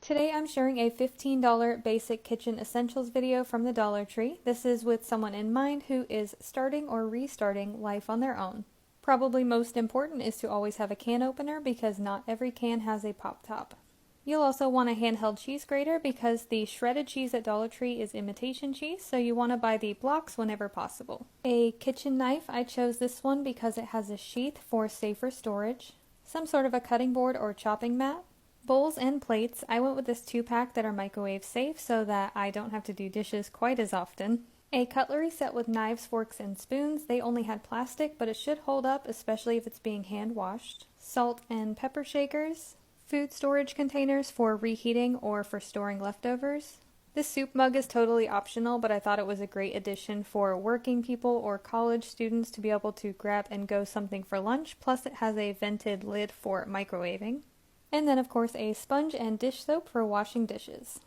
Today I'm sharing a $15 basic kitchen essentials video from the Dollar Tree. This is with someone in mind who is starting or restarting life on their own. Probably most important is to always have a can opener because not every can has a pop top. You'll also want a handheld cheese grater because the shredded cheese at Dollar Tree is imitation cheese, so you want to buy the blocks whenever possible. A kitchen knife, I chose this one because it has a sheath for safer storage. Some sort of a cutting board or chopping mat. Bowls and plates, I went with this 2-pack that are microwave safe so that I don't have to do dishes quite as often. A cutlery set with knives, forks, and spoons. They only had plastic, but it should hold up, especially if it's being hand washed. Salt and pepper shakers. Food storage containers for reheating or for storing leftovers. This soup mug is totally optional, but I thought it was a great addition for working people or college students to be able to grab and go something for lunch, plus it has a vented lid for microwaving. And then of course a sponge and dish soap for washing dishes.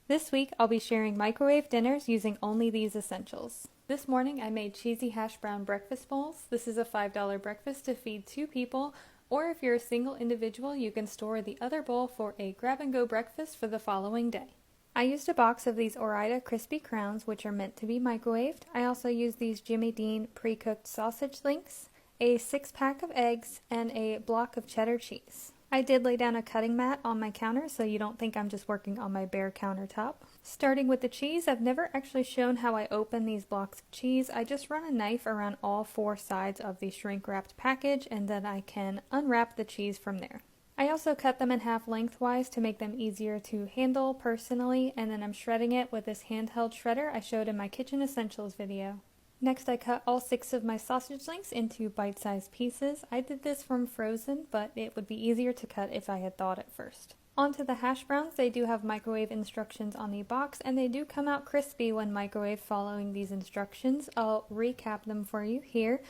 This week I'll be sharing microwave dinners using only these essentials. This morning I made cheesy hash brown breakfast bowls. This is a $5 breakfast to feed 2 people, or if you're a single individual you can store the other bowl for a grab-and-go breakfast for the following day. I used a box of these Ore-Ida crispy crowns, which are meant to be microwaved. I also used these Jimmy Dean pre-cooked sausage links, a 6-pack of eggs, and a block of cheddar cheese. I did lay down a cutting mat on my counter so you don't think I'm just working on my bare countertop. Starting with the cheese, I've never actually shown how I open these blocks of cheese. I just run a knife around all 4 sides of the shrink-wrapped package and then I can unwrap the cheese from there. I also cut them in half lengthwise to make them easier to handle personally, and then I'm shredding it with this handheld shredder I showed in my kitchen essentials video. Next I cut all 6 of my sausage links into bite-sized pieces. I did this from frozen, but it would be easier to cut if I had thawed it first. Onto the hash browns. They do have microwave instructions on the box, and they do come out crispy when microwaved following these instructions. I'll recap them for you here.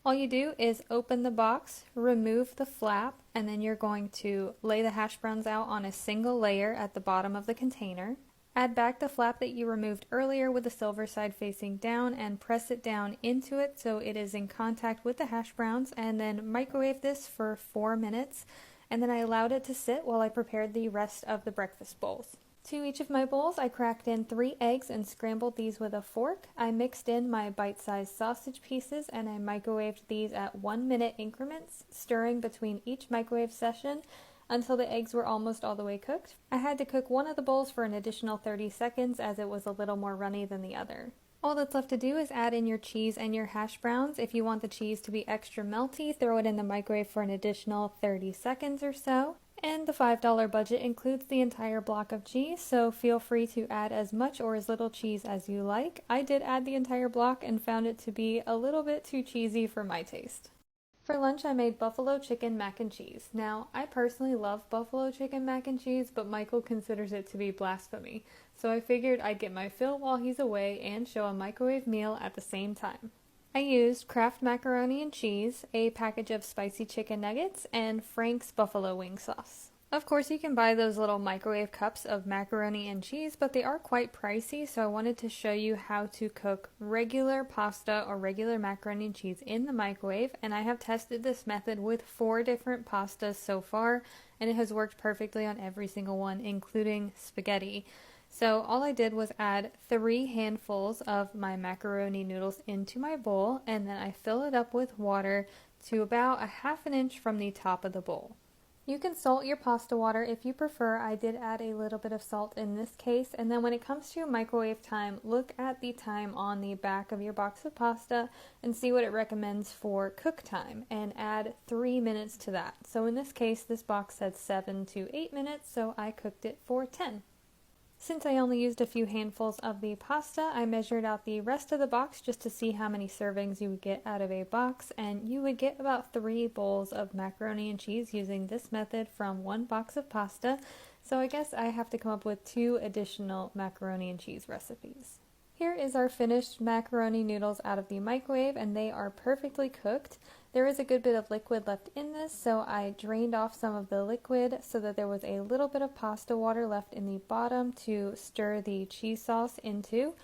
All you do is open the box, remove the flap, and then you're going to lay the hash browns out on a single layer at the bottom of the container. Add back the flap that you removed earlier with the silver side facing down and press it down into it so it is in contact with the hash browns, and then microwave this for 4 minutes, and then I allowed it to sit while I prepared the rest of the breakfast bowls. To each of my bowls I cracked in 3 eggs and scrambled these with a fork. I mixed in my bite-sized sausage pieces and I microwaved these at 1-minute increments, stirring between each microwave session until the eggs were almost all the way cooked. I had to cook one of the bowls for an additional 30 seconds as it was a little more runny than the other. All that's left to do is add in your cheese and your hash browns. If you want the cheese to be extra melty, throw it in the microwave for an additional 30 seconds or so. And the $5 budget includes the entire block of cheese, so feel free to add as much or as little cheese as you like. I did add the entire block and found it to be a little bit too cheesy for my taste. For lunch I made buffalo chicken mac and cheese. Now, I personally love buffalo chicken mac and cheese, but Michael considers it to be blasphemy, so I figured I'd get my fill while he's away and show a microwave meal at the same time. I used Kraft macaroni and cheese, a package of spicy chicken nuggets, and Frank's buffalo wing sauce. Of course you can buy those little microwave cups of macaroni and cheese, but they are quite pricey, so I wanted to show you how to cook regular pasta or regular macaroni and cheese in the microwave, and I have tested this method with 4 different pastas so far, and it has worked perfectly on every single one, including spaghetti. So all I did was add 3 handfuls of my macaroni noodles into my bowl, and then I fill it up with water to about a ½ inch from the top of the bowl. You can salt your pasta water if you prefer. I did add a little bit of salt in this case, and then when it comes to microwave time, look at the time on the back of your box of pasta and see what it recommends for cook time, and add 3 minutes to that. So in this case, this box said 7 to 8 minutes, so I cooked it for 10. Since I only used a few handfuls of the pasta, I measured out the rest of the box just to see how many servings you would get out of a box, and you would get about 3 bowls of macaroni and cheese using this method from 1 box of pasta, so I guess I have to come up with 2 additional macaroni and cheese recipes. Here is our finished macaroni noodles out of the microwave, and they are perfectly cooked. There is a good bit of liquid left in this, so I drained off some of the liquid so that there was a little bit of pasta water left in the bottom to stir the cheese sauce into.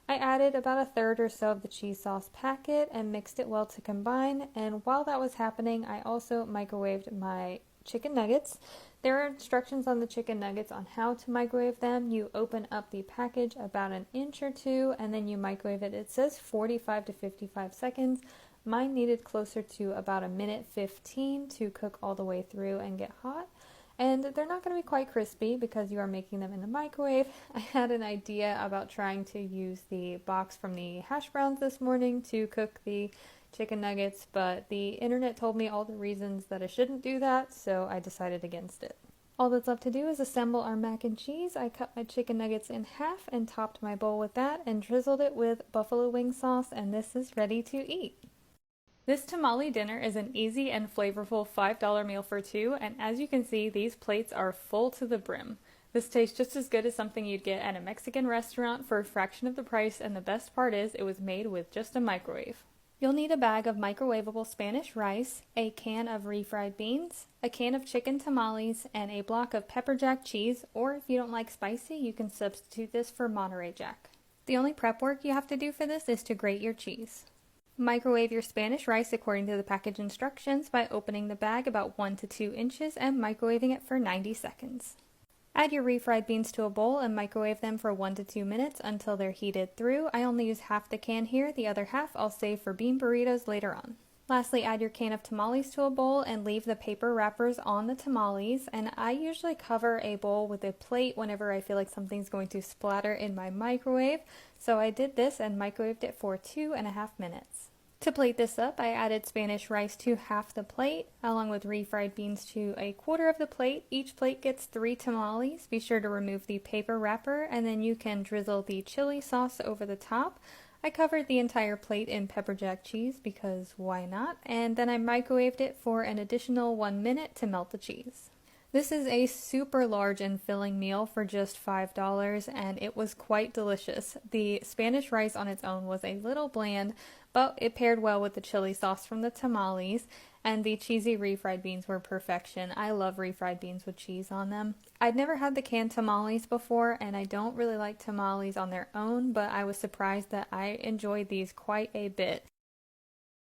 I added about 1/3 or so of the cheese sauce packet and mixed it well to combine, and while that was happening I also microwaved my chicken nuggets. There are instructions on the chicken nuggets on how to microwave them. You open up the package about an inch or two and then you microwave it. It says 45 to 55 seconds. Mine needed closer to about a minute 15 to cook all the way through and get hot. And they're not going to be quite crispy because you are making them in the microwave. I had an idea about trying to use the box from the hash browns this morning to cook the chicken nuggets, but the internet told me all the reasons that I shouldn't do that, so I decided against it. All that's left to do is assemble our mac and cheese. I cut my chicken nuggets in half and topped my bowl with that and drizzled it with buffalo wing sauce, and this is ready to eat. This tamale dinner is an easy and flavorful $5 meal for two, and as you can see, these plates are full to the brim. This tastes just as good as something you'd get at a Mexican restaurant for a fraction of the price, and the best part is it was made with just a microwave. You'll need a bag of microwavable Spanish rice, a can of refried beans, a can of chicken tamales, and a block of pepper jack cheese, or if you don't like spicy, you can substitute this for Monterey Jack. The only prep work you have to do for this is to grate your cheese. Microwave your Spanish rice according to the package instructions by opening the bag about 1 to 2 inches and microwaving it for 90 seconds. Add your refried beans to a bowl and microwave them for 1 to 2 minutes until they're heated through. I only use half the can here, the other half I'll save for bean burritos later on. Lastly, add your can of tamales to a bowl and leave the paper wrappers on the tamales, and I usually cover a bowl with a plate whenever I feel like something's going to splatter in my microwave, so I did this and microwaved it for 2.5 minutes. To plate this up, I added Spanish rice to half the plate, along with refried beans to a quarter of the plate. Each plate gets 3 tamales. Be sure to remove the paper wrapper, and then you can drizzle the chili sauce over the top. I covered the entire plate in pepper jack cheese because why not? And then I microwaved it for an additional 1 minute to melt the cheese. This is a super large and filling meal for just $5, and it was quite delicious. The Spanish rice on its own was a little bland, but it paired well with the chili sauce from the tamales, and the cheesy refried beans were perfection. I love refried beans with cheese on them. I'd never had the canned tamales before, and I don't really like tamales on their own, but I was surprised that I enjoyed these quite a bit.